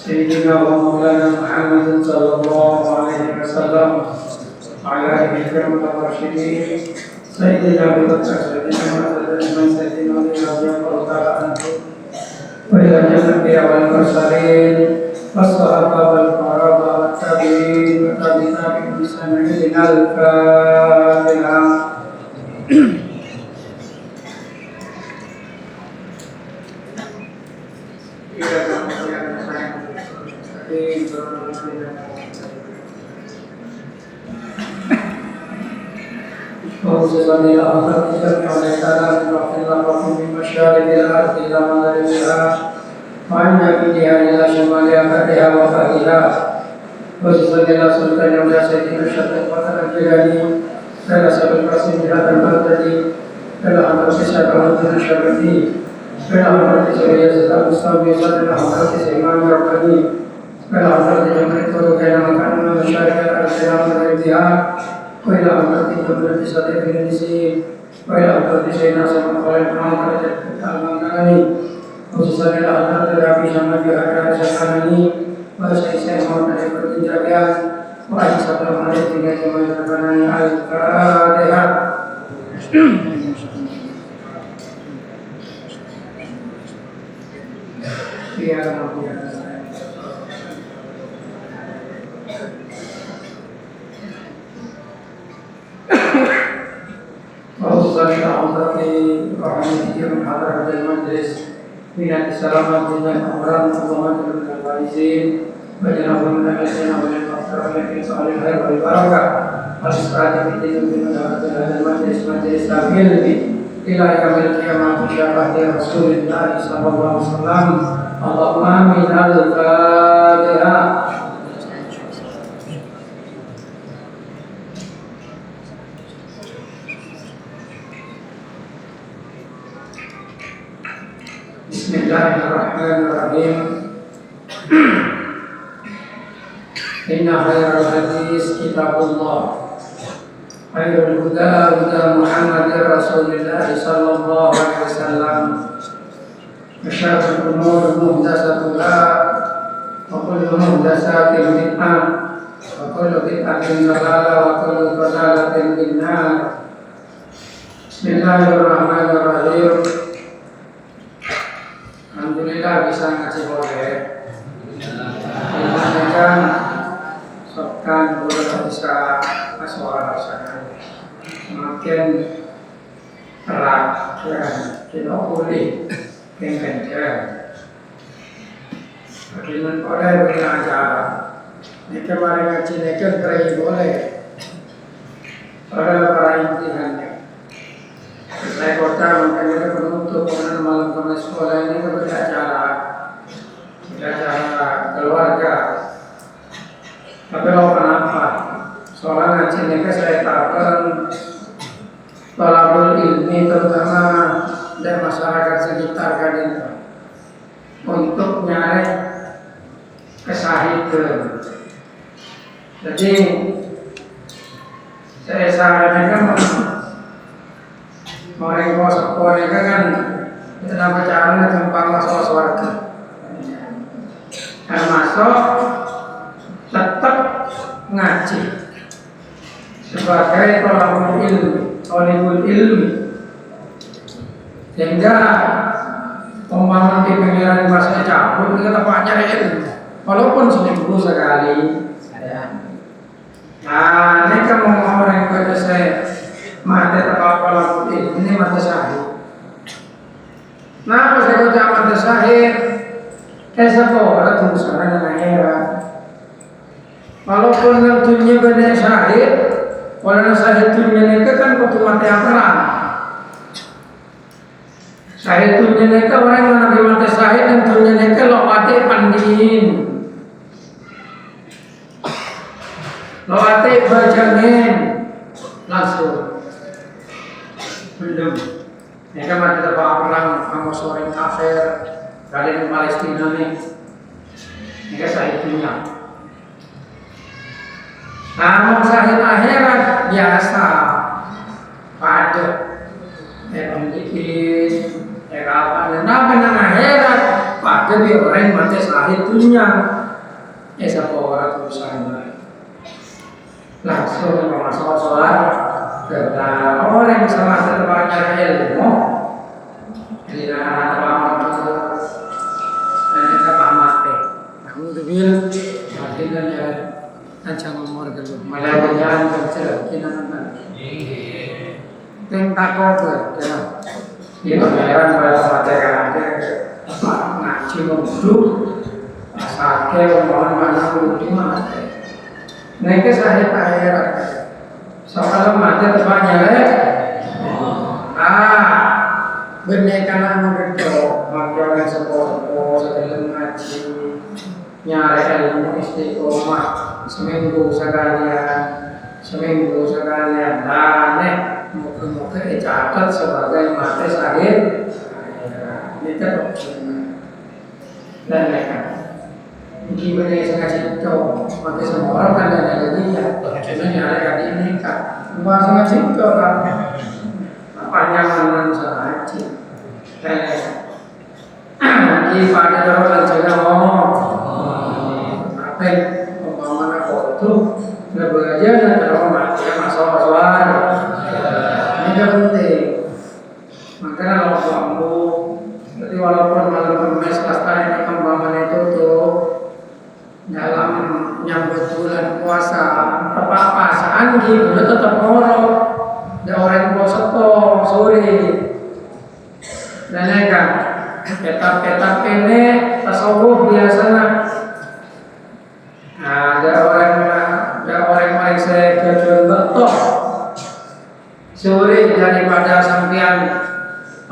سيدنا ومولانا محمد صلى الله عليه وسلم على إكرام الراشدين سيدنا أبي بكر سيدنا محمد سيدنا علي رضي الله تعالى عنه وإلى النبي والمرسلين والصحابة والقرابة والتابعين والتابعين بإحسان إلى الفاتحة. وخصوصا إلى آخر جميع الكلام رحمه الله من مشارق الأرض إلى مغربها وعن يمينها إلى شمالها فرها وفرها وخصوصا إلى سلطان يوم سيدنا الشيخ الفتح الجيلاني إلى سبب القاسم هذا البلدي إلى حضرة الشيخ الدين الشرقي إلى حضرة سوريا الإسلام المستوي إلى حضرة الإمام الرباني إلى حضرة جمهورية الطرق إلى مكان من مشارق الأرض إلى مغربها وإلى حضرة جمهورية الصديق الإنسي وإلى حضرة سيدنا سلمان خالد محمد المناني خصوصا إلى حضرة ربي شمال بهذا الشيخاني وسيد محمد الدين جابر وأجل سلام عليكم يا جماعة ربنا على الفاتحة. وخصوصا إلى حضرة رحمته من حضرة المجلس من السلامة من الأمراض والأمراض الفائزين وجنبهم من الذين والمغفرة في صالح الخير والبركة والاستعادة في دين من هذا المجلس مجلس العلم إلى يوم القيامة بشفاعة رسول الله صلى الله عليه وسلم. اللهم آمين. الفاتحة. بسم الله الرحمن الرحيم. إن خير الحديث كتاب الله خير الهدى هدى محمد رسول الله صلى الله عليه وسلم وشر الأمور محدثاتها وكل محدثات بدعة وكل بدعة ضلالة وكل ضلالة في النار. بسم الله الرحمن الرحيم. Alhamdulillah bisa ngaji boleh. Kan sokkan boleh bisa suara sana semakin erat dan tidak boleh kencang. Bagaimana boleh belajar? Ini kemarin ngaji nekan terakhir boleh. Para imtihannya. Saya kota makanya penutup kemudian malam ke sekolah ini beracara keluarga. Tapi lo kenapa? Soalnya ngaji ini saya takkan tolabul ilmi terutama dari masyarakat sekitar kan itu untuk nyari kesahihan. Jadi saya sarankan mereka kan kenapa caranya gampang masuk surga. Dan masuk tetap ngaji sebagai tolabul ilmi, sehingga pemahaman di pengiran bahasa cabut kita tepatnya ilmu walaupun seminggu sekali. Nah, ini kan mau orang yang saya mati apa ini mati sahih. Kenapa saya kata mati sahih? Sekolah tunggu sana dan akhirat. Walaupun yang dunia benar sahih, walau sahih dunia mereka kan waktu mati akhirat. Sahih dunia mereka orang yang nabi mati sahih dan dunia mereka lo mati pandin, lo mati berjamin langsung. Belum. Mereka mati terbawa perang sama seorang kafir dari Palestina nih. Mereka sahih dunia. Namun sahih akhirat biasa. Padat. Bikin. Apa? Dan akhirat. Padat. jadi orang mati sahitunya esa orang tulisan langsung masuk sholat karena orang yang sama terbanyak ilmu jadi anak-anak itu dan kita mati namun debil akhirnya ya ancam umur gitu malah berjalan kerja kita Ting takut ya. Ini pangeran pada materi ngaji muduk sakit mohon mana di mana. Mereka saya akhirat. Soal mati tepatnya benar karena mereka makanya sekolah sebelum ngaji nyari ilmu istiqomah seminggu sekalian dan muka catat sebagai mati sahih itu dan mereka gimana yang saya kasih tahu mati semua orang kan ada lagi ya sebenarnya ada ini kan bahasa kasih tahu kan panjangan saya dan ibadah orang juga apa umpamanya itu belajar dan kalau mati masalah ini penting makanya kalau kamu jadi walaupun malam Kamis pasta ini kembangan itu tuh dalam menyambut bulan puasa tepat pasaan gitu tetap ngorok ada orang puasa kok sore dan kan ketap ini tasawuf biasanya ada orang paling saya kejual betul sore daripada sampean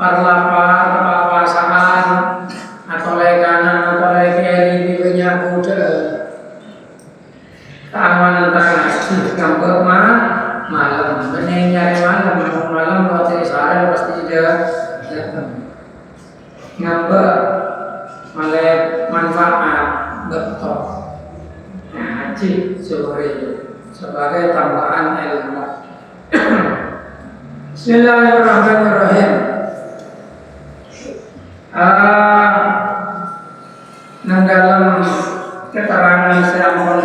perlapasan atau kanan atau kiri di banyak kuda keamanan transaksi gambar malam bening nyari malam waktu sehari pasti datang gambar malah manfaat betul ngaji sore sebagai tambahan ilmu. Bismillahirrahmanirrahim. Nang dalam keterangan saya mohon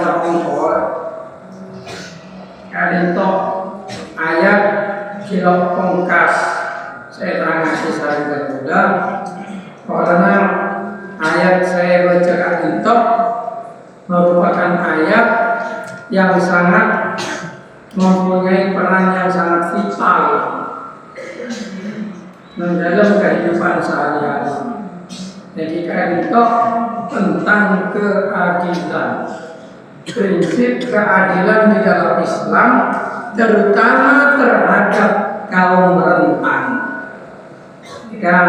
kali itu ayat kilo pungkas saya terangkan secara mudah karena ayat saya baca kali itu merupakan ayat yang sangat mempunyai peran yang sangat vital dalam kehidupan sehari-hari. Jadi itu tentang keadilan, prinsip keadilan di dalam Islam, terutama terhadap kaum rentan. Kan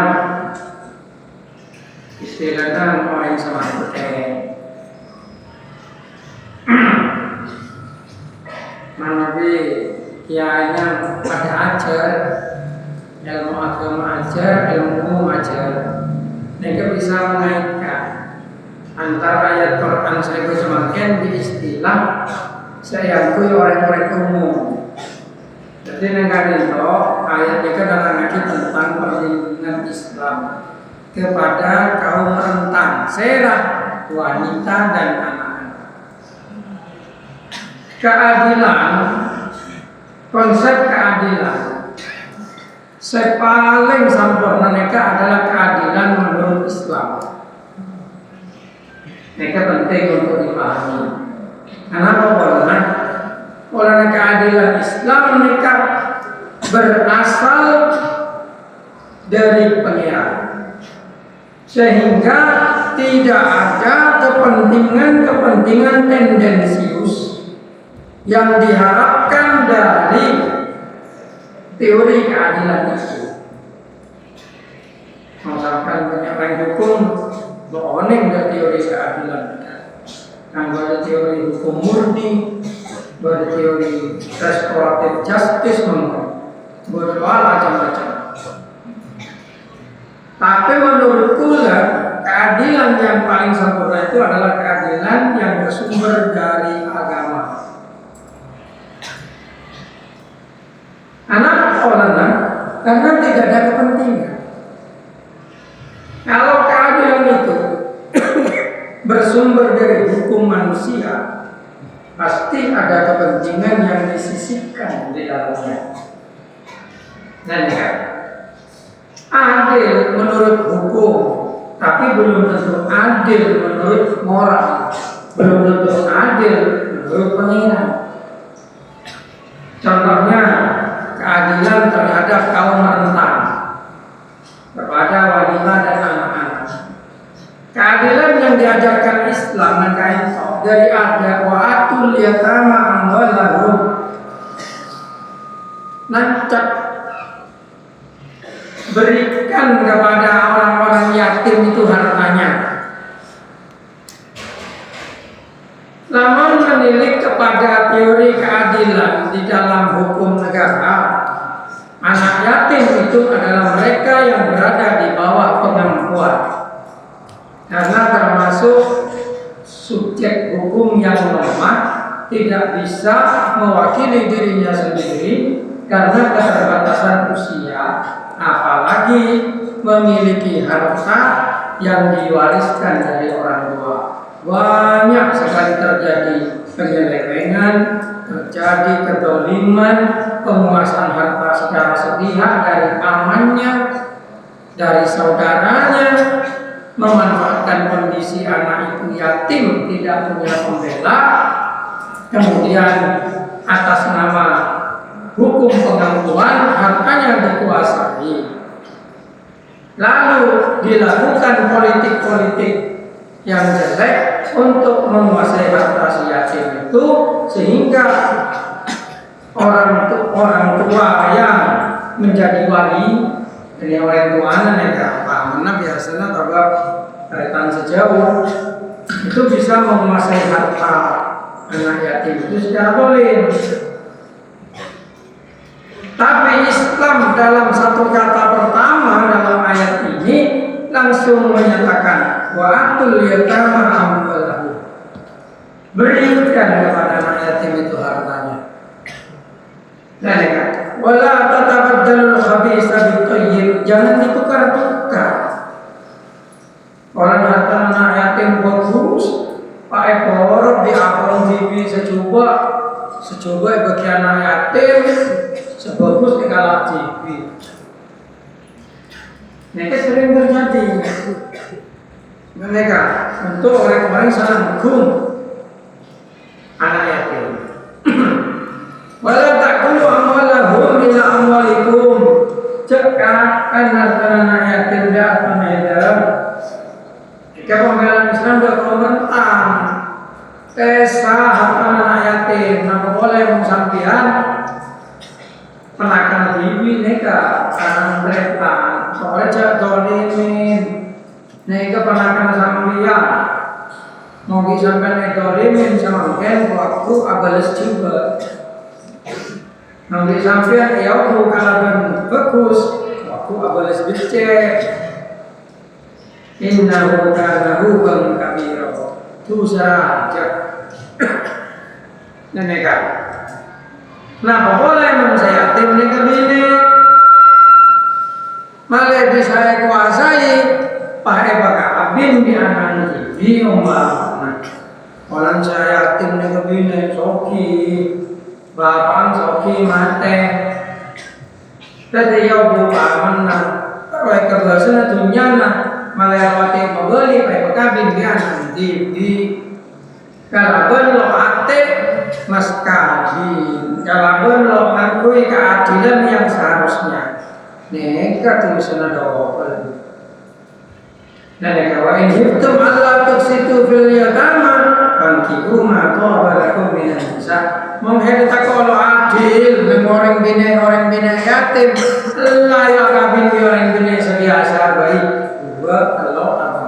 istilahnya orang sama Manabi kiainya pada ajar ilmu agama ajar, ilmu umum ajar. Mereka bisa mengaitkan antara ayat Quran saya semakin di istilah saya akui orang-orang umum. Jadi negara itu ayat mereka dalam lagi tentang perlindungan Islam kepada kaum rentan, serah wanita dan anak-anak. Keadilan, konsep keadilan sepaling sempurna mereka adalah keadilan menurut Islam. Mereka penting untuk dipahami. Kenapa karena oleh keadilan Islam mereka berasal dari Pengiran, sehingga tidak ada kepentingan tendensius yang diharapkan dari teori keadilan itu. Misalkan banyak orang hukum bohong dari teori keadilan. Yang ada teori hukum murni, ada teori restoratif justice, berdoa macam-macam. Tapi menurutku keadilan yang paling sempurna itu adalah keadilan yang bersumber dari agama. Karena tidak ada kepentingan. Kalau keadilan itu bersumber dari hukum manusia, pasti ada kepentingan yang disisipkan di dalamnya. Dan ya, adil menurut hukum, tapi belum tentu adil menurut moral, belum tentu adil menurut pengiran. Contohnya, keadilan terhadap kaum rentan kepada wanita dan anak-anak. Keadilan yang diajarkan Islam dan kaito dari ada wa'atul yatama amwalahum, nancap berikan kepada orang-orang yatim itu hartanya. Namun menilik kepada teori keadilan di dalam hukum negara, anak yatim itu adalah mereka yang berada di bawah pengampuan, karena termasuk subjek hukum yang lemah, tidak bisa mewakili dirinya sendiri karena keterbatasan usia, apalagi memiliki harta yang diwariskan dari orang tua. Banyak sekali terjadi penyelewengan, terjadi kedoliman, penguasaan harta secara sepihak dari pamannya, dari saudaranya, memanfaatkan kondisi anak itu yatim, tidak punya pembela, kemudian atas nama hukum pengampuan hartanya dikuasai. Lalu dilakukan politik-politik yang jelek untuk menguasai harta si yatim itu, sehingga orang tua yang menjadi wali, ini orang tua mereka mana biasanya tabak kaitan sejauh itu bisa menguasai harta anak yatim itu secara boleh. Tapi Islam dalam satu kata pertama dalam ayat ini langsung menyatakan wa'atul yatama amwalahum, berikan kepada anak yatim itu hartanya. Dan ya, wala tatabaddalul khabisa bit-thayyib, jangan ditukar-tukar. Orang harta anak yatim bagus, Pak Ekor di akun TV secoba bagi anak yatim sebagus di kalah TV. Mereka sering terjadi. Mereka untuk orang-orang sangat menggung anak yatim. Wala ta'kulu amwalahum ila amwalikum, cekakkan harta anak yatim di atas medan. Jika pembelaan Islam sudah komentar Tesa harta anak yatim, nama boleh mengsampian penakan bibi neka karena mereka soalnya dolimin neka penakan sampian mau disampaikan dolimin sama mungkin waktu abalas juga nanti sampian ya bukan bagus waktu abalas becek innahu kana huban kabira tu saja neka. Nah, boleh manusia yatim ini kebini malah bisa saya kuasai pakai bakal abin di anak di umpama orang saya yatim ini kebini soki bapak soki mate tadi ya bukan mana pakai kebiasaan dunia nah malah wati membeli pakai bakal abin di anak di kalau lo ate mas kadin, kalau lo mengakui keadilan yang seharusnya, neka tulisan double. Dan kalau ini itu Allah tuksitu fil yatama, bangkiku maka balakum minan nisa. Menghentak kalau adil, orang bina yatim, layak kabin orang bina sebiasa baik, buat kalau apa?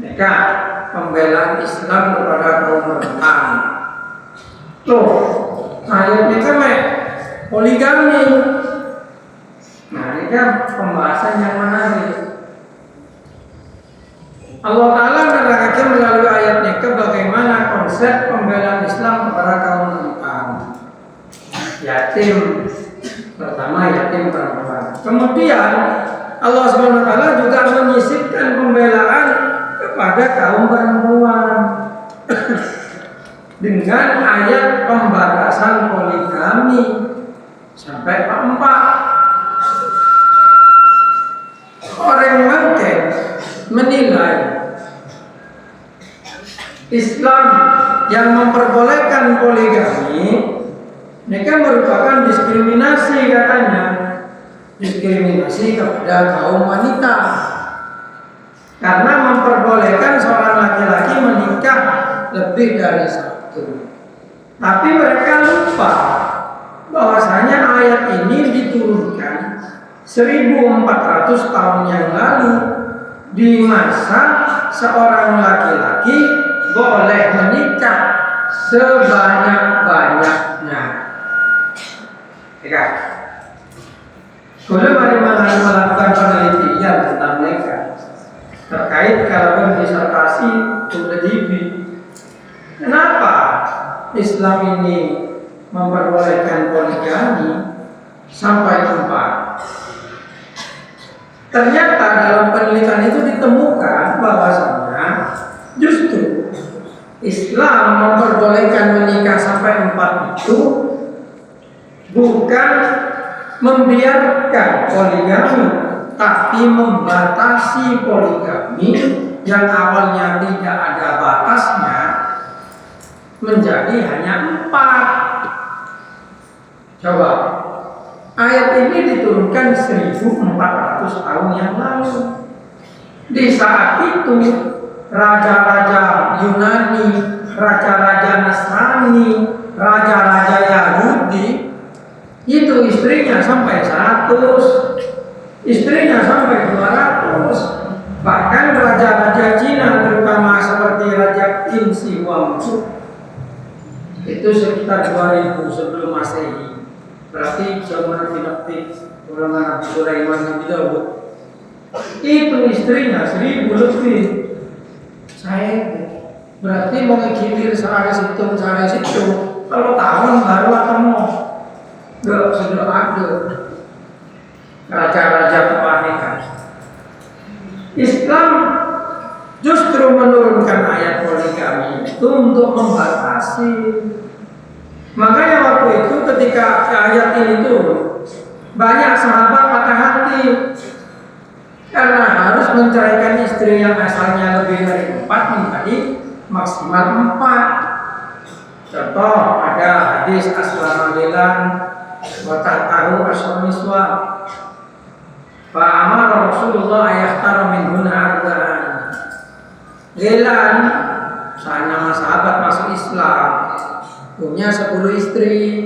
Neka pembelaan Islam kepada kaum rentan. Loh, ayatnya kan poligami. Nah, ini kan pembahasan yang menarik. Allah Ta'ala menerangkan melalui ayatnya ke bagaimana konsep pembelaan Islam kepada kaum rentan. Yatim, pertama yatim perempuan. Kemudian Allah SWT juga menyisipkan pembelaan kepada kaum perempuan dengan ayat pembatasan poligami sampai 4. Orang mungkin menilai Islam yang memperbolehkan poligami mereka merupakan diskriminasi, katanya diskriminasi kepada kaum wanita karena memperbolehkan seorang laki-laki menikah lebih dari 1. Tapi mereka lupa bahwasanya ayat ini diturunkan 1400 tahun yang lalu di masa seorang laki-laki boleh menikah sebanyak-banyaknya. Ya. Kalau mari melakukan penelitian tentang mereka terkait kalangan disertasi ujibi, kenapa Islam ini memperbolehkan poligami sampai 4? Ternyata dalam penelitian itu ditemukan bahwasanya justru Islam memperbolehkan menikah sampai 4 itu bukan membiarkan poligami, tapi membatasi poligami yang awalnya tidak ada batasnya menjadi hanya 4. Coba, ayat ini diturunkan 1400 tahun yang lalu. Di saat itu raja-raja Yunani, raja-raja Nasrani, raja-raja Yahudi itu istrinya sampai 100, istrinya sampai 200. Bahkan raja-raja Cina terutama seperti Raja Qin Shi Huangdi itu sekitar 2000 sebelum Masehi. Berarti zaman dinasti orang Nabi Sulaiman, Nabi Daud, itu istrinya 1000 lebih. Saya berarti mau ngilir sana situ. Kalau tahun baru ketemu, sudah ada raja-raja kepanikan. Islam justru menurunkan ayat poligami itu untuk membatasi. Makanya waktu itu ketika ayat ini turun, banyak sahabat patah hati karena harus menceraikan istri yang asalnya lebih dari 4 menjadi maksimal 4. Contoh ada hadis aswaradilan watatahu aswamiswa fa'amara Rasulullah ayahtara minhuna arba'an. Gilan saat nama sahabat masuk Islam punya 10 istri,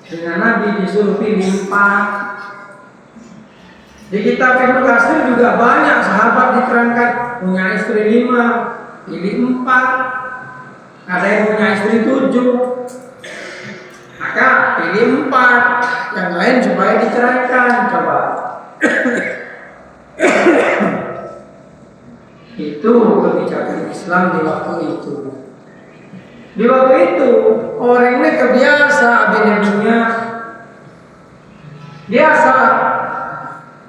dengan Nabi disuruh pilih 4. Di kitab Ibnu Katsir juga banyak sahabat diterangkan punya istri 5, pilih 4. Ada yang punya istri 7, maka pilih 4. Yang lain supaya diceraikan. Coba. Itu kebijakan Islam di waktu itu. Di waktu itu orang ini kebiasa bini-bininya biasa,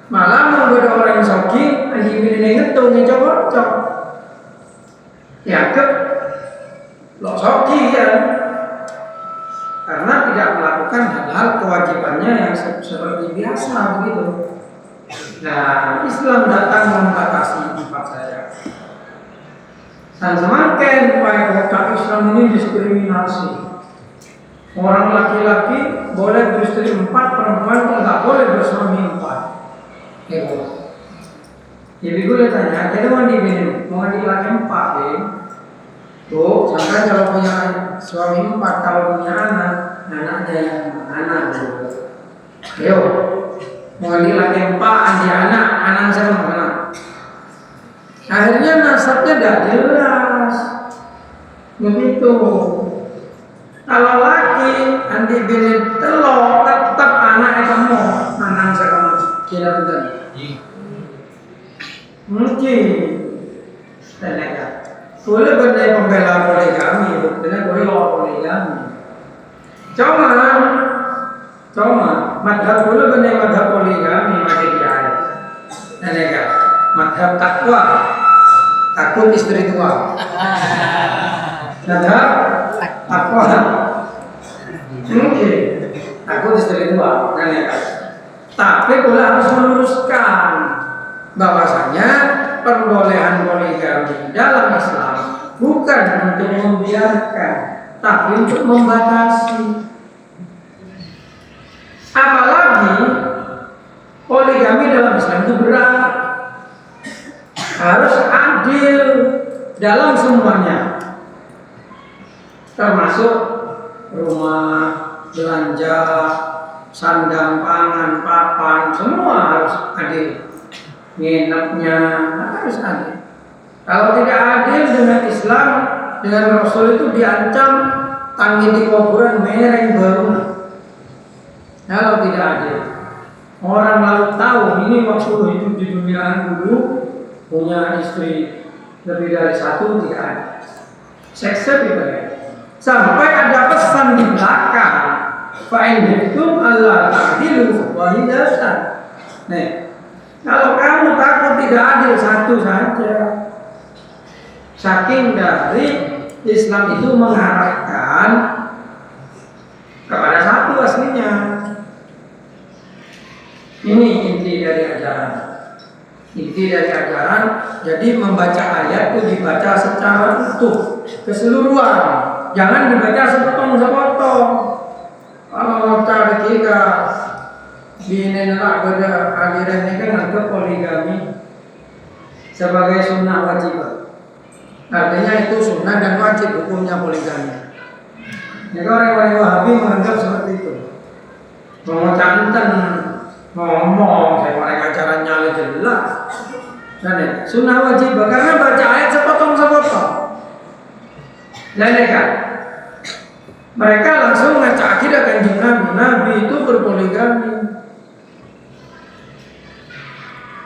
malah menggoda orang soki, bini-bini ngetung cocok. Ya ke lo soki kan, karena tidak melakukan hal-hal kewajibannya yang seperti biasa begitu. Nah, Islam datang membatasi 4 saja. Dan semakin upaya Islam ini diskriminasi. Orang laki-laki boleh beristri 4, perempuan tidak boleh bersuami 4. Jadi gue tanya, jadi mau mandi laki 4 deh. Tuh, sampai kalau punya suami 4, kalau punya anaknya yang anak juga. Ayo, mandi laki 4, andi anak saya mana? Akhirnya nasabnya tidak jelas. Begitu. Kalau laki andi bini telur tetap anak kamu, anak saya kira betul. Mungkin tenaga. Boleh berdaya pembela poligami, benar boleh lawan poligami. Cuma, madhab boleh berdaya madhab poligami macam dia. Tenaga, madhab takwa. takut istri tua. Ada apa? Mungkin takut istri tua, kan ya kan? Tapi boleh harus meluruskan bahwasanya perbolehan poligami dalam Islam bukan untuk membiarkan, tapi untuk membatasi. Apalagi poligami dalam Islam itu berat, harus adil dalam semuanya, termasuk rumah, belanja, sandang, pangan, papan, semua harus adil. Nginepnya harus adil. Kalau tidak adil dengan Islam, dengan Rasul itu diancam tanggi di kuburan mereng baru. Kalau tidak adil, orang lalu tahu ini waktu hidup di dunia dulu punya istri lebih dari satu, tidak ada. Sekse tidak ada. Sampai ada pesan di belakang, fa'inhitum Allah ta'dilu wahidatan. Nih, kalau kamu takut tidak adil, satu saja. Saking dari Islam itu mengarahkan kepada satu aslinya. Ini inti dari ajaran. Inti dari ajaran, jadi membaca ayat itu dibaca secara utuh, keseluruhan. Jangan dibaca sepotong-sepotong. Kalau cari kita bini nak pada aliran ini kan anggap poligami sebagai sunnah wajib. Artinya itu sunnah dan wajib hukumnya poligami. Jadi orang-orang Wahabi menganggap seperti itu. Mengucapkan ngomong, saya mereka caranya jelas. Dan ya, sunnah wajib karena baca ayat sepotong-sepotong. Dan ya kan, mereka langsung ngaca akidah kanjeng Nabi. Nabi itu berpoligami.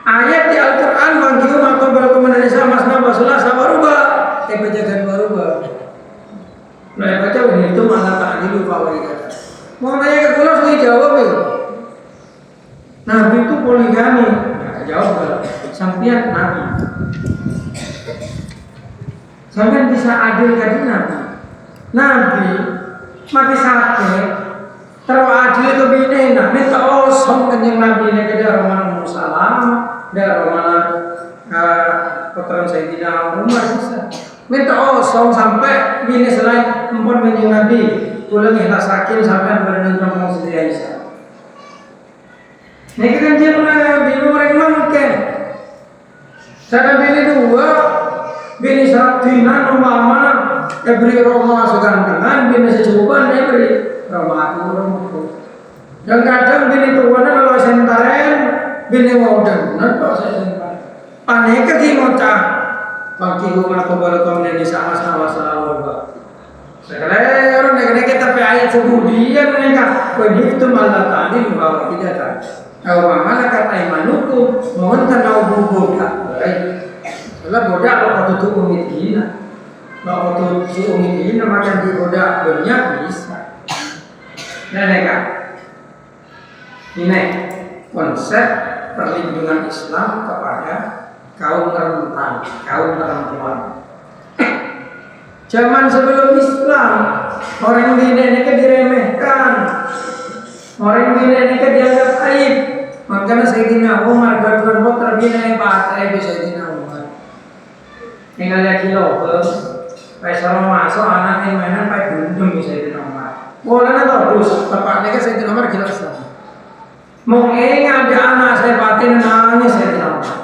Ayat di Al-Quran bangkiu makam berkomendan Islam masna basulah sabarubah. Bacakan barubah. Mereka baca ini itu malah tak dilu kata. Mau nanya ke pulau saya jawab ya. Nabi itu poligami. Nah, jawab sampian Nabi. Sampian bisa adil kaji Nabi. Nabi mati sakit. Terus adil itu bini. Nabi tak osong kanjeng Nabi ini ke daerah Musalam, daerah Putra Sayyidina Umar bisa. Minta osong sampai bini selain empon kanjeng Nabi. Pulang ikhlas sakit sampai berdengar Siti Aisyah. Ini kan jemaah bini orang mungkin. Saya bini dua, bini Sabtina Umama, beri Roma segantengan, bini secuban, beri Roma itu. Yang kadang bini tuanya kalau sentaren, bini modern, nanti saya sentaren. Panik ke ngocah, bagi rumah kembali kemudian sama-sama selalu. Sekarang orang kita pakai ayat sebudian mereka, itu malah tadi bahwa tidak ada. Kalau mana kata imanuku, mohon tanau bodoh. Kalau bodoh kalau tuh umidina, kalau tuh umidina macam di bodoh banyak bisa. Mereka ini konsep perlindungan Islam kepada kaum rentan, kaum perempuan. Zaman sebelum Islam, orang bina ini diremehkan, orang bina ini dianggap aib. Makanya Sayyidina Umar berbuat putra bina yang pakai bisa Sayyidina Umar. Tinggal lihat kilo, kalau masuk anak yang mainan pakai bundung bisa Sayyidina Umar. Boleh terus, bapaknya kan Sayyidina Umar jelas lah. Mungkin ada anak saya patin nangis Sayyidina Umar.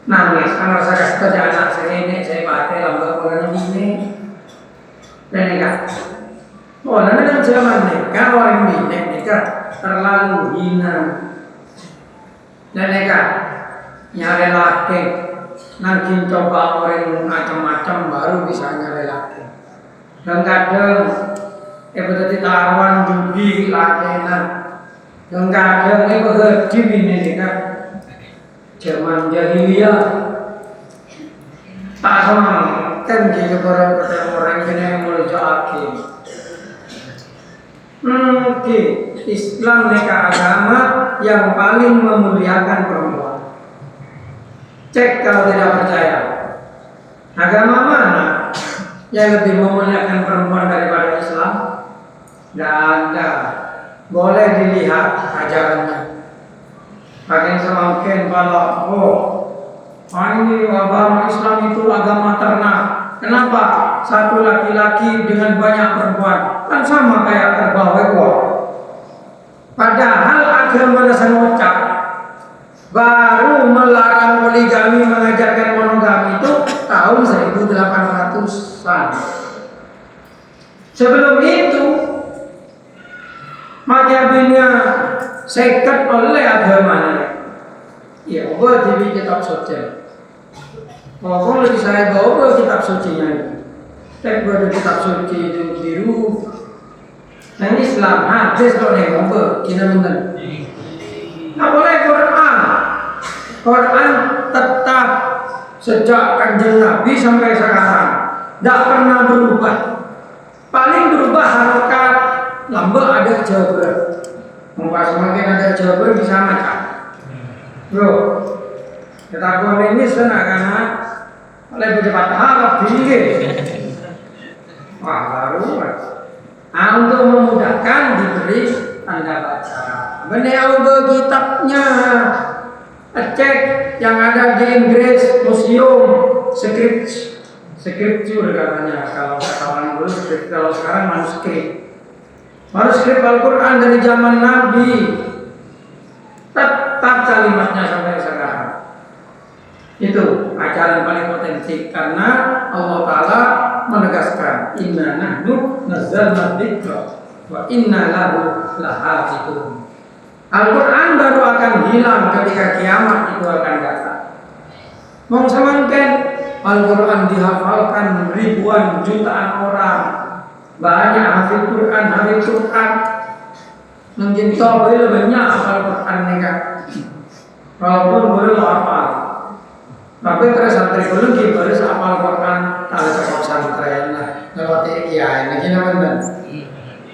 Nangis, anak saya kasih kerja anak saya ini, saya pakai lambat bulan ini. Dan nikah. Oh, nanti kan zaman nikah orang nikah terlalu hina. Dan nikah nyari laki, nanti coba orang macam-macam baru bisa nyari laki. Dan kadang berarti taruhan judi laki nak. Dan kadang berarti ini nikah. Zaman jahiliyah tak sama kan dia orang yang melejaki. Oke, Islam nikah agama yang paling memuliakan perempuan. Cek kalau tidak percaya. Agama mana yang lebih memuliakan perempuan daripada Islam? Tidak ada. Boleh dilihat ajarannya. Makin semakin kalau ini agama Islam itu agama ternak. Kenapa? Satu laki-laki dengan banyak perempuan kan sama kayak kerbau ekor. Padahal agama dasar ngocak baru melarang poligami, mengajarkan monogami itu tahun 1800-an. Sebelum itu mazhabnya seket oleh agamanya. Ya, buat di kitab suci. Kalau lagi saya bawa kitab sucinya ini. Tek buat kitab suci itu biru. Nah Islam hadis kalau nih ngomong kita bener. Nah boleh Quran. Quran tetap sejak Kanjeng Nabi sampai sekarang tidak pernah berubah. Paling berubah harokat lambang ada jawaban. Semakin ada jawaban bisa macam. Bro, kita ini senang karena oleh bercepat harap tinggi. Wah baru. Untuk memudahkan diberi tanda baca. Beliau kitabnya cek yang ada di Inggris, museum scripture katanya. Kalau dulu kalau sekarang manuskrip Al-Quran dari zaman Nabi. Tetap kalimatnya sampai sekarang. Itu ajaran paling otentik karena Allah Ta'ala menegaskan inna nahnu nazzalna dzikra wa inna lahu lahafizun. Al-Quran baru akan hilang ketika kiamat itu akan datang. Mau samangken Al-Quran dihafalkan ribuan jutaan orang. Banyak hafid Quran. Mungkin tahu banyak hafal Quran mereka. Walaupun boleh hafal. Tapi terus santri belum harus hafal Quran kalau sekolah santren lah. Kalau ya ini gimana benar?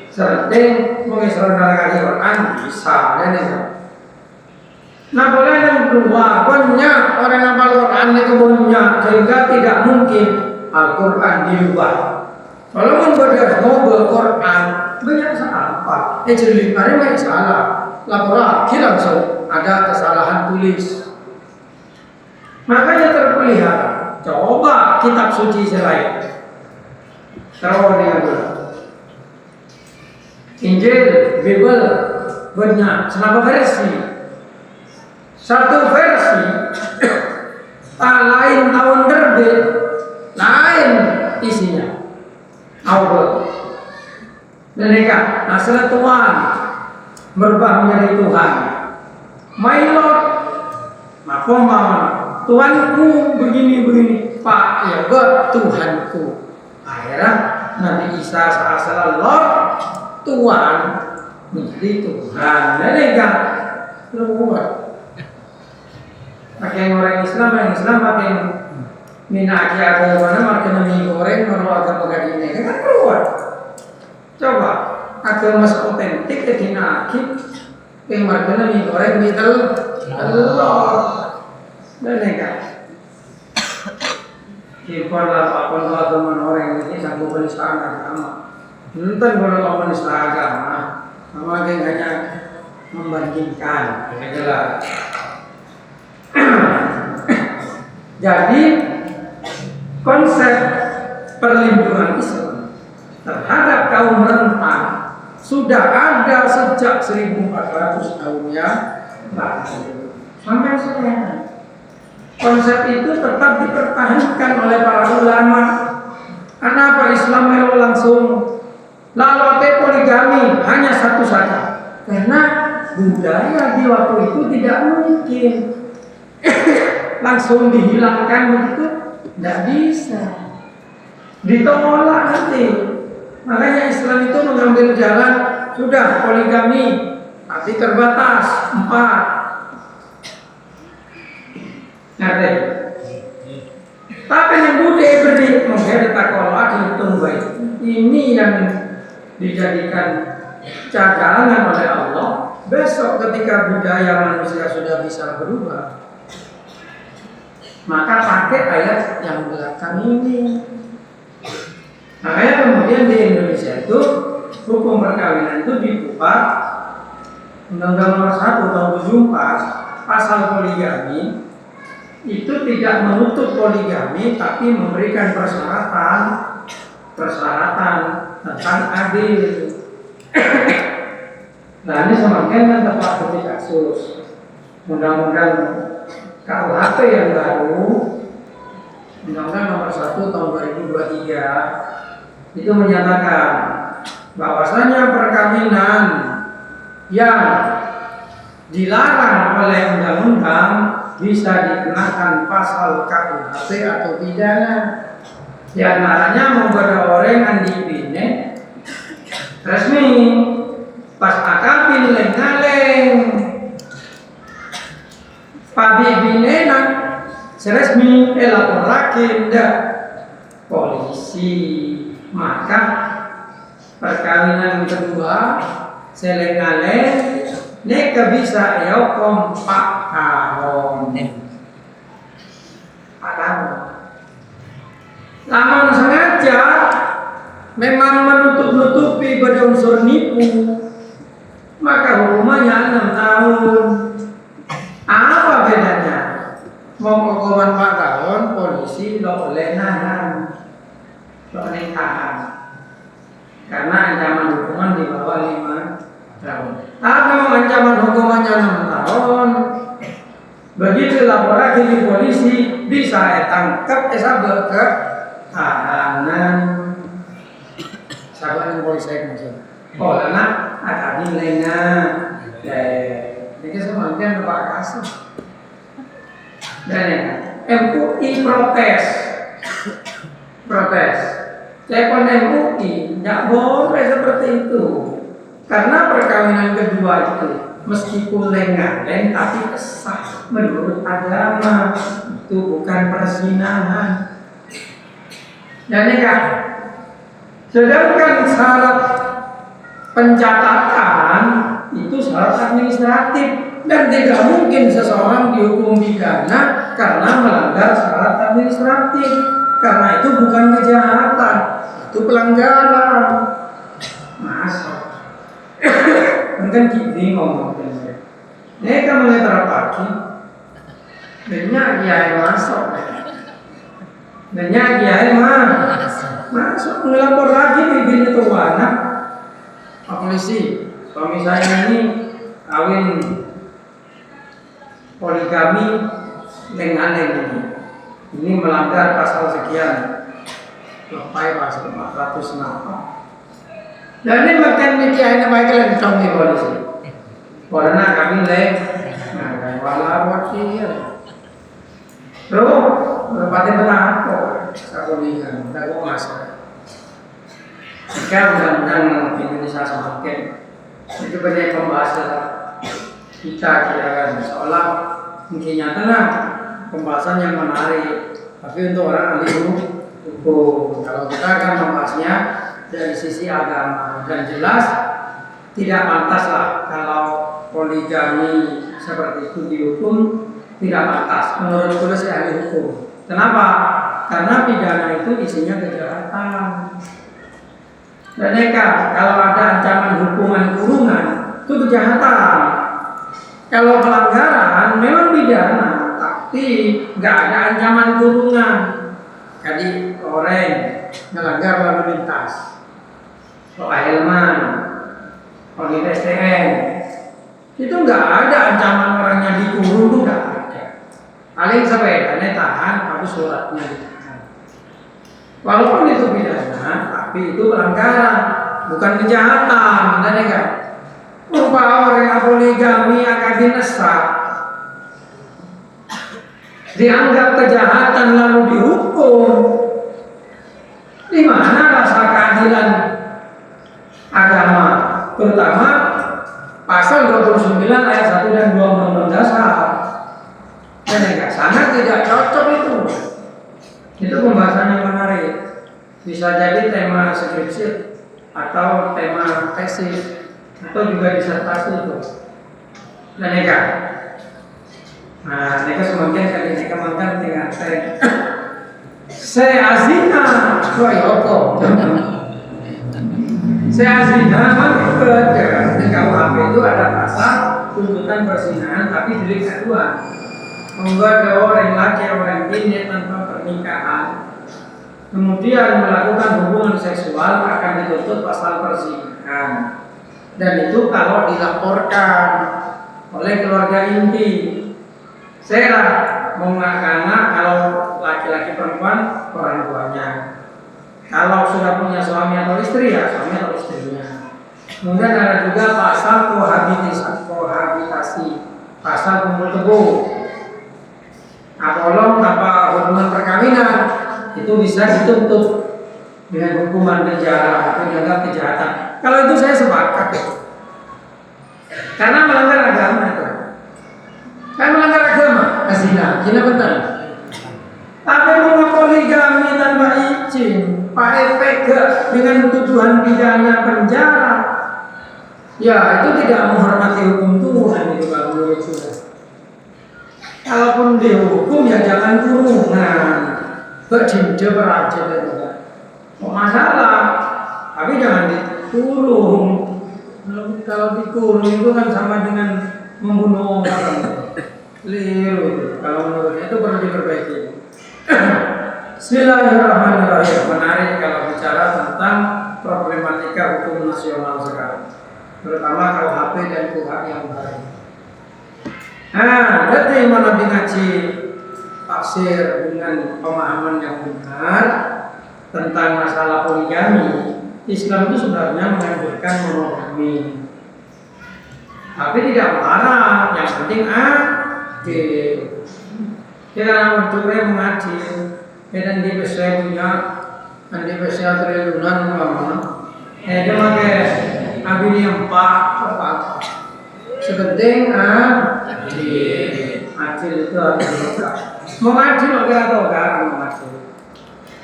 Sering mengisahkan kali Quran bisa dan itu. Nah boleh yang kedua banyak orang hafal Quran itu banyak sehingga tidak mungkin Al-Quran diubah. Walaupun mau Quran banyak salah. Jadi banyak salah. Lapor langsung ada kesalahan tulis. Makanya terpelihara. Coba kitab suci selain Terus Injil, Bible, banyak. Kenapa versi? Satu versi lain tahun terbit, lain isinya. Awal. Mereka, asal Tuhan berubah menjadi Tuhan. My Lord, Tuhanku begini, Pak, ya God, Tuhanku. Akhirnya Nabi Isa asal Lord, Tuhan menjadi Tuhan. Mereka keluar. Pakai orang Islam pakai minaki agama mana mie goreng baru agama gini kan keluar. Coba agama otentik ketinaki yang markana mie goreng mitel Allah. Mereka Kiparlah apa agama orang ini sanggup penistaan agama. Entah kalau penistaan agama, sama hanya membandingkan. Adalah. Jadi konsep perlindungan Islam terhadap kaum rentan sudah ada sejak 1400 tahun yang lalu sampai sekarang. Konsep itu tetap dipertahankan oleh para ulama. Kenapa Islam melo langsung lalu poligami hanya satu saja? Karena budaya di waktu itu tidak mungkin langsung dihilangkan begitu, tidak bisa. Ditolak nanti. Makanya Islam itu mengambil jalan sudah poligami, tapi terbatas 4. Ngerti? Tapi yang budaya berdik mengheret takola dihitung baik. Ini yang dijadikan cadangan oleh Allah. Besok ketika budaya manusia sudah bisa berubah, maka pakai ayat yang belakang ini. Makanya kemudian di Indonesia itu hukum perkawinan itu dibuat Undang-Undang Nomor 1 Tahun 74 pasal poligami itu tidak menutup poligami tapi memberikan persyaratan tentang adil. Nah ini semakin kan tepat di kasus Undang-Undang KUHP yang baru, Undang-Undang Nomor 1 Tahun 2023 itu menyatakan bahwasanya perkawinan yang dilarang oleh undang-undang bisa dikenakan pasal KUHP atau pidana. Di antaranya memperoleh dipine resmi pas akabin lengaleng pabi binena seresmi elaborakin dah polisi, maka perkawinan kedua selengaleng neka bisa yokom pak kahon namun sengaja memang menutup-nutupi pada unsur nipu, maka hukumannya 6 tahun. Apa bedanya? Mau hukuman 4 tahun, polisi lo boleh nahan, lo tahan, karena ancaman hukuman di bawah 5 tahun. Kalau ancaman hukumannya 6 tahun, begitu laporan di polisi bisa tangkap sabel ke tahanan. Sahabat yang polisi maksud. Oh, karena ada nilainya. Jadi semakin berapa kasus. Dan MUI protes. Cepon MUI tidak boleh seperti itu. Karena perkawinan kedua itu meskipun lengan tapi sah menurut agama, itu bukan perzinahan. Dan sedangkan syarat pencatatan itu syarat administratif dan tidak mungkin seseorang dihukum pidana karena melanggar syarat administratif, karena itu bukan kejahatan, itu pelanggaran. Masa mungkin gini ngomongnya ini kan mulai terpaki banyak kiai masuk masuk ngelapor lagi bikin itu anak polisi, suami saya ini kawin poligami dengan ini melanggar pasal sekian, lepai pasal 400 napa. Dan ini makan media ini baik lagi di polisi. Karena kami kayak walawat sih. Terus berpati benar kok sakulikan, tak kok masalah. Jika undang-undang Indonesia semakin itu banyak pembahasan kita kira-kira seolah mungkin nyata pembahasan yang menarik, tapi untuk orang ahli hukum kalau kita akan membahasnya dari sisi agama, dan jelas tidak pantaslah kalau poligami seperti itu dihukum, tidak pantas menurut saya ahli hukum. Kenapa? Karena pidana itu isinya kejahatan. Dan kalau ada ancaman hukuman kurungan itu kejahatan. Kalau pelanggaran memang pidana, tapi nggak ada ancaman kurungan. Jadi orang melanggar lalu lintas, soal helman, soal STM, itu nggak ada ancaman orangnya dikurung, itu nggak ada. Paling sepedanya tahan, tapi suratnya ditahan. Walaupun itu pidana, tapi itu pelanggaran, bukan kejahatan. Dan rupa orang yang poligami akan dinesak, dianggap kejahatan lalu dihukum. Di mana rasa keadilan agama, terutama pasal 29 ayat 1 dan 2 Undang-Undang Dasar. Dan sangat tidak cocok itu. Itu pembahasan yang menarik. Bisa jadi tema skripsi atau tema tesis atau juga disertasi itu. Dan Nah, mereka semakin kali ini kemantan dengan saya azina, kok yoko. Saya azina, memang betul. Di KUHP itu ada pasal tuntutan perzinahan, tapi delik aduan. Membuat ada orang laki orang bini tanpa pernikahan, kemudian melakukan hubungan seksual akan dituntut pasal perzinahan. Dan itu kalau dilaporkan oleh keluarga inti. Saya mengatakan kalau laki-laki perempuan orang tuanya. Kalau sudah punya suami atau istri ya suami atau istrinya. Kemudian ada juga pasal kohabitasi, pasal kumpul kebo. Apolong tanpa hubungan perkawinan itu bisa dituntut dengan hukuman penjara atau dianggap kejahatan. Kalau itu saya sepakat, karena melanggar agama itu. Kan melanggar agama, zina benar. Tapi mau poligami tanpa izin, Pak EPG dengan tuduhan pidana penjara, ya itu tidak menghormati hukum Tuhan itu kalau menurut saya. Kalaupun dihukum ya jangan kurungan, berjinja beraja juga. Kok masalah, tapi jangan dikurung. Kalau dikurung itu kan sama dengan membunuh orang. Keliru. Kalau menurutnya itu perlu diperbaiki. Bismillahirrahmanirrahim. Menarik kalau bicara tentang problematika hukum nasional sekarang, terutama KUHP dan KUHP yang baru. Nah, berarti mana ngaji tafsir dengan pemahaman yang benar tentang masalah poligami. Islam itu sebenarnya menganjurkan monogami, tapi tidak melarang. Yang penting adil. Kita orang tua mengaji, dan dia bisa punya, dan dia bisa triliunan umpama. Dia pakai abis yang empat. Sepenting adil. Adil itu adil. Mau adil atau enggak adil?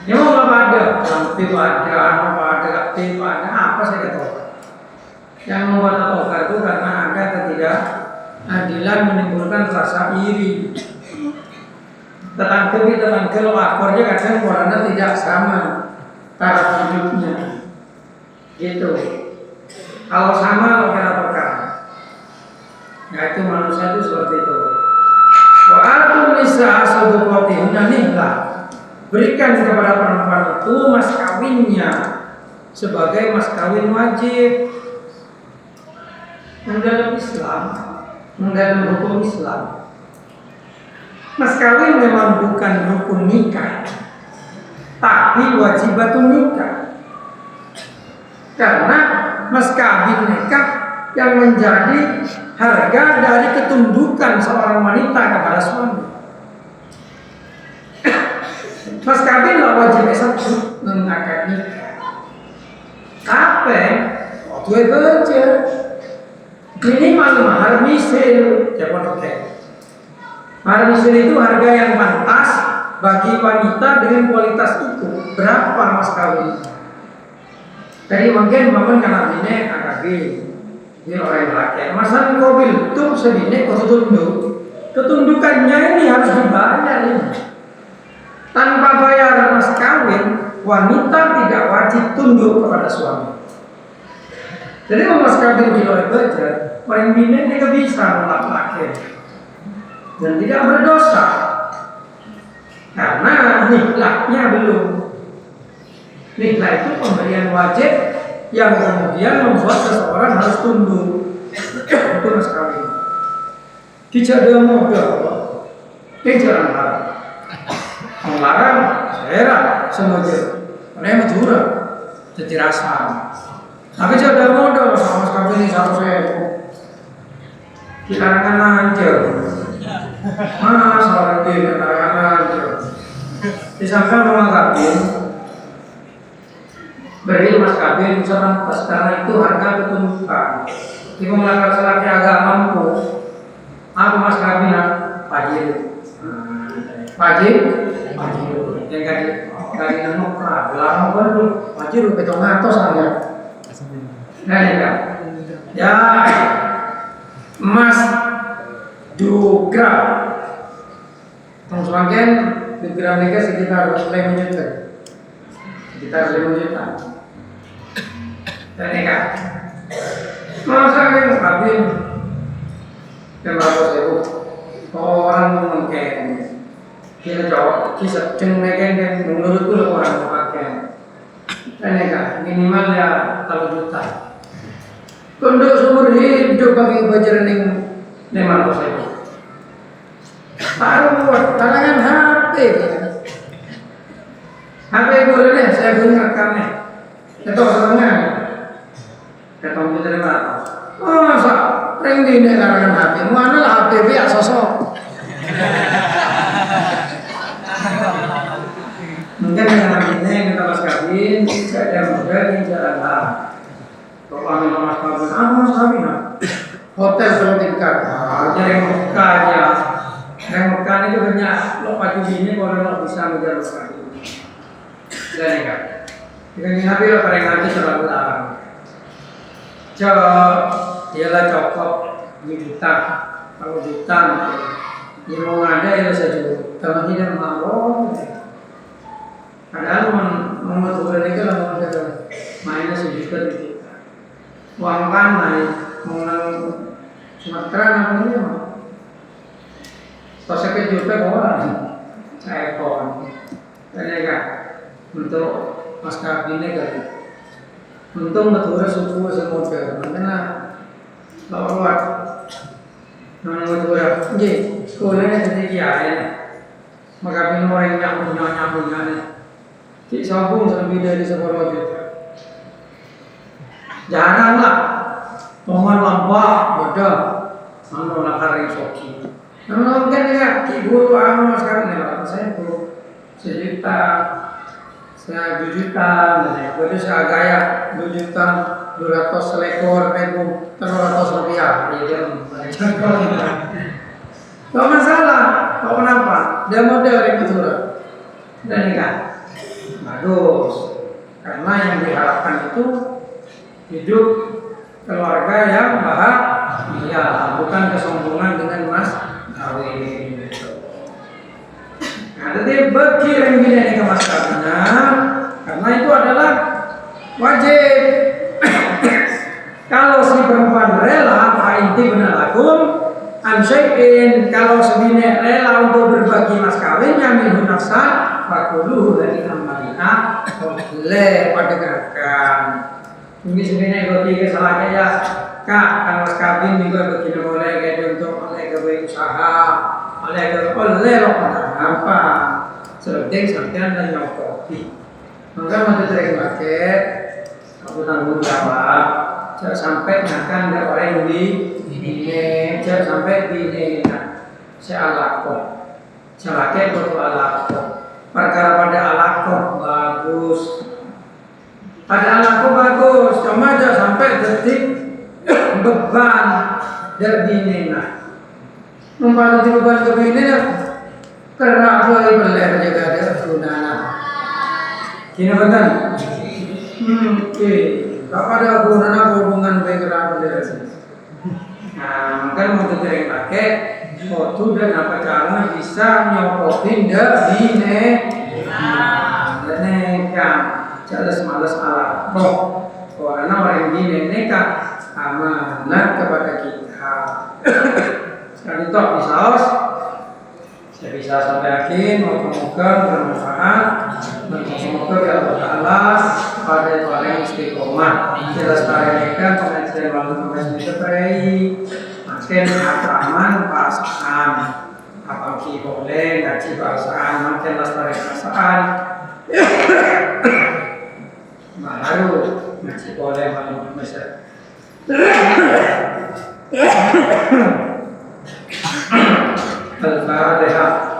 Ya mau apa ada? Lampi ada, apa ada, lampi ada, apa saya katakan? Yang membuat atau itu karena ada ketidakadilan menimbulkan rasa iri. Tetangga lo akornya kadang warna tidak sama taraf hidupnya. Gitu. Kalau sama lo kira-kira. Nah itu manusia itu seperti itu. Wa atun nisa sadaqatihunna nihlah. Berikan kepada perempuan itu mas kawinnya sebagai mas kawin wajib. Dalam Islam, dalam hukum Islam, mas kawin memang bukan rukun nikah, tapi wajibatun nikah. Karena mas kawin nikah yang menjadi harga dari ketundukan seorang wanita kepada suami. Mas kawin lah wajib satu mengakad nikah. Apa? Waktu baca minimal mahar misil, jangan pakai. Mahar misil itu harga yang pantas bagi wanita dengan kualitas itu. Berapa mas kawin? Jadi mungkin bangun karena ini AKB. Ini orang laki. Masa mobil itu segini kau tunduk. Ketundukannya ini harus dibayar ini. Tanpa bayar mas kawin, wanita tidak wajib tunduk kepada suami. Jadi kalau mas kawin kilo baca, orang bina ini tidak bisa menolak laki dan tidak berdosa karena nikahnya belum. Nikah itu pemberian wajib yang kemudian membuat seseorang harus tunduk. Itu mas kawin. Tidak ada modal, jangan larang. Melarang, saya semuanya. Karena yang majura, jadi rasa. Tapi tidak ada modal sama mas kawin ini satu saya. Kita akan aja. Mana soal ini kita akan aja. Disangka memang kawin. Beri mas kawin sekarang itu harga ketundukan. Jika laki-laki agak mampu, aku mas kawin pajir, yang kali nemu lama baru pajir betul ngatos aja. Nah ya, mas dugra Semakin pikiran mereka sekitar 5 juta. Sekitar 5 juta. Dan mereka masa yang habis 500.000 orang mengkaitkan kita jawab kisah mereka yang menurutku orang memakai dan mereka minimal ya 3 juta untuk seumur hidup bagi bajaran yang 500.000 baru buat talangan HP HP boleh deh saya punya rekamnya itu sebenarnya kita mau terima masa ring di larangan HP mana lah HP biasa sosok mungkin dengan ini kita mas kawin ada model yang jalan kalau kami mas kawin mas kawin hotel belum tingkat jadi Mekah aja yang Mekah itu banyak lo pagi ini kalau lo bisa menjaga Mekah dan ya dengan HP lo paling lagi selalu larang ialah cokok juta kalau juta yang mau ada ya saja kalau tidak mau padahal membutuhkan itu lah mainnya sejuta uang kan main mengenal Sumatera namanya kalau sakit juta orang saya pohon dan ya untuk mas kabinnya kan untung betul suku semua karena lawat nama betul jadi sekolahnya jadi kiai maka bin orang yang punya cik sambung lebih dari 10 juta jaranglah mohon lampak bodoh anu nakari soki namun mungkin ya ibu anu mas kawin ya saya bu 1 juta saya 2 juta jadi saya gaya 2 juta 200 lekor 300 rupiah gak masalah kok kenapa dia model betul dan enggak bagus karena yang diharapkan itu hidup keluarga yang bahagia bukan kesombongan dengan mas kawin. Nah, jadi bagi yang ini ke mas kawinnya karena itu adalah wajib. Kalau si perempuan rela, inti benar lakum ansyai'in kalau sebine rela untuk berbagi mas kawinnya minhu nafsan fakuluhu dari amalina boleh padahkan ini sebenarnya kalau tiga salah kayak kak kan mas kawin juga begini boleh kayak untuk oleh gawe usaha oleh loh apa sedang sampean dan nyokopi maka mau terima paket aku tanggung jawab jangan sampai makan ada orang yang di ini jangan sampai di ini saya alakon saya pakai untuk alakon perkara pada alakon bagus pada alakon bagus cuma jangan sampai detik beban dari ini membantu beban ke ini karena aku lagi belajar juga ada sunana kini benar oke apa ada hubungan background dari sini nah maka mau terjadi pakai foto dan apa cara bisa nyopotin dine neka jelas malas ala karena orang gini neka amanat kepada kita sekali toh di saus saya bisa sampai yakin moga-moga bermanfaat dan semoga ya Allah Ta'ala pada orang istiqomah jelas tarekan pengajian lalu disetai makin aman pasangan apa ki boleh ngaji pasangan makin lestari pasangan baru ngaji boleh malu mesra Al-Fatihah.